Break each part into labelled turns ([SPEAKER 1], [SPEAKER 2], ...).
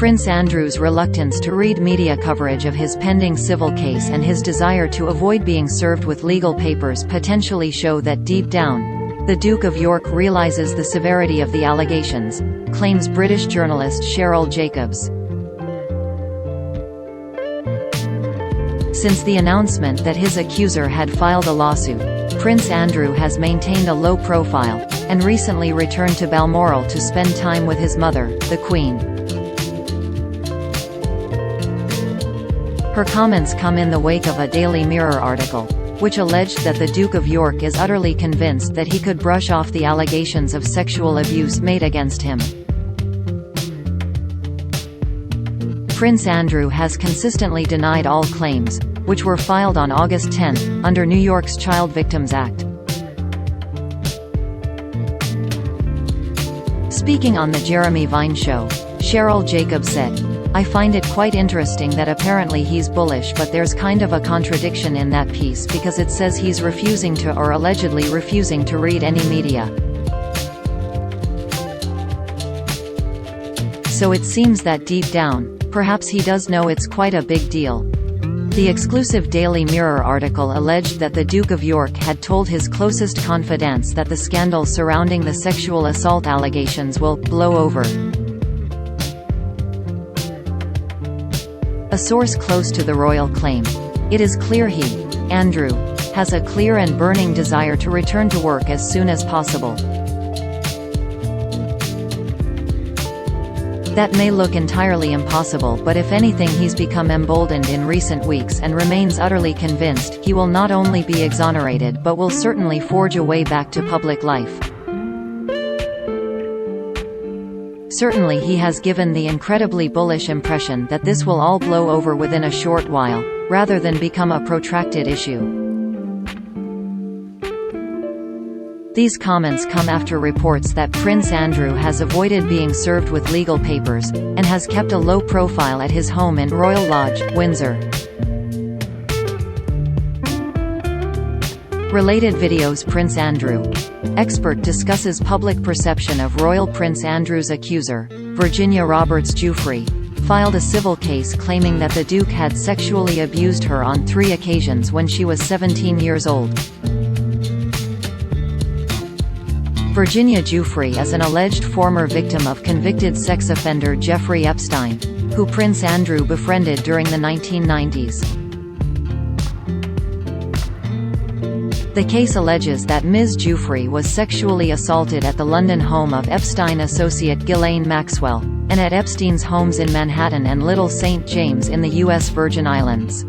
[SPEAKER 1] Prince Andrew's reluctance to read media coverage of his pending civil case and his desire to avoid being served with legal papers potentially show that deep down, the Duke of York realizes the severity of the allegations, claims British journalist Sherelle Jacobs. Since the announcement that his accuser had filed a lawsuit, Prince Andrew has maintained a low profile, and recently returned to Balmoral to spend time with his mother, the Queen. Her comments come in the wake of a Daily Mirror article, which alleged that the Duke of York is utterly convinced that he could brush off the allegations of sexual abuse made against him. Prince Andrew has consistently denied all claims, which were filed on August 10, under New York's Child Victims Act. Speaking on The Jeremy Vine Show, Sherelle Jacobs said, "I find it quite interesting that apparently he's bullish, but there's kind of a contradiction in that piece because it says he's refusing to or allegedly refusing to read any media. So it seems that deep down, perhaps he does know it's quite a big deal." The exclusive Daily Mirror article alleged that the Duke of York had told his closest confidants that the scandal surrounding the sexual assault allegations will blow over. A source close to the royal claimed, "It is clear he, Andrew, has a clear and burning desire to return to work as soon as possible. That may look entirely impossible, but if anything he's become emboldened in recent weeks and remains utterly convinced he will not only be exonerated but will certainly forge a way back to public life. Certainly he has given the incredibly bullish impression that this will all blow over within a short while, rather than become a protracted issue." These comments come after reports that Prince Andrew has avoided being served with legal papers, and has kept a low profile at his home in Royal Lodge, Windsor. Related videos. Prince Andrew. Expert discusses public perception of Royal Prince Andrew's accuser, Virginia Roberts Giuffre, filed a civil case claiming that the Duke had sexually abused her on 3 occasions when she was 17 years old. Virginia Giuffre is an alleged former victim of convicted sex offender Jeffrey Epstein, who Prince Andrew befriended during the 1990s. The case alleges that Ms. Giuffre was sexually assaulted at the London home of Epstein associate Ghislaine Maxwell, and at Epstein's homes in Manhattan and Little St. James in the U.S. Virgin Islands.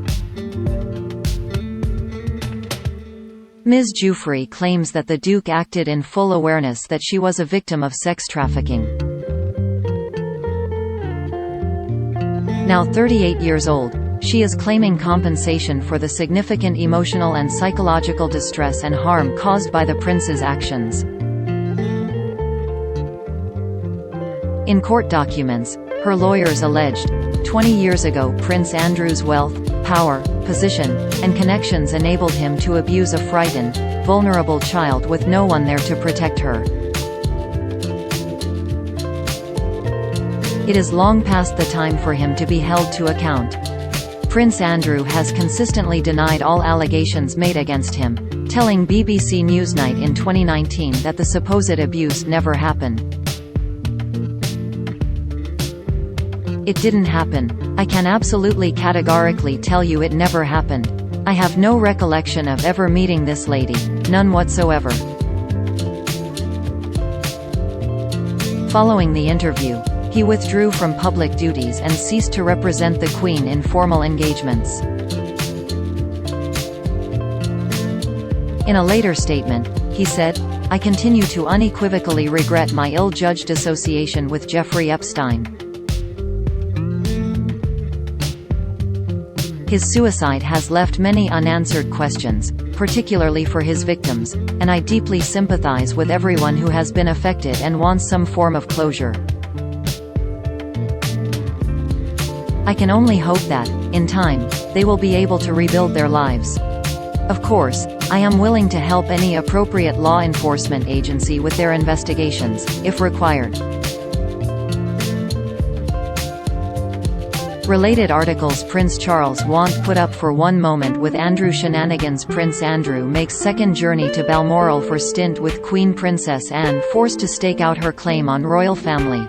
[SPEAKER 1] Ms. Giuffre claims that the Duke acted in full awareness that she was a victim of sex trafficking. Now 38 years old, she is claiming compensation for the significant emotional and psychological distress and harm caused by the prince's actions. In court documents, her lawyers alleged, 20 years ago Prince Andrew's wealth, power, position, and connections enabled him to abuse a frightened, vulnerable child with no one there to protect her. It is long past the time for him to be held to account. Prince Andrew has consistently denied all allegations made against him, telling BBC Newsnight in 2019 that the supposed abuse never happened. "It didn't happen. I can absolutely categorically tell you it never happened. I have no recollection of ever meeting this lady, none whatsoever." Following the interview, he withdrew from public duties and ceased to represent the Queen in formal engagements. In a later statement, he said, "I continue to unequivocally regret my ill-judged association with Jeffrey Epstein. His suicide has left many unanswered questions, particularly for his victims, and I deeply sympathize with everyone who has been affected and wants some form of closure. I can only hope that, in time, they will be able to rebuild their lives. Of course, I am willing to help any appropriate law enforcement agency with their investigations, if required." Related articles: Prince Charles won't put up for one moment with Andrew shenanigans. Prince Andrew makes second journey to Balmoral for stint with Queen Princess Anne, forced to stake out her claim on royal family.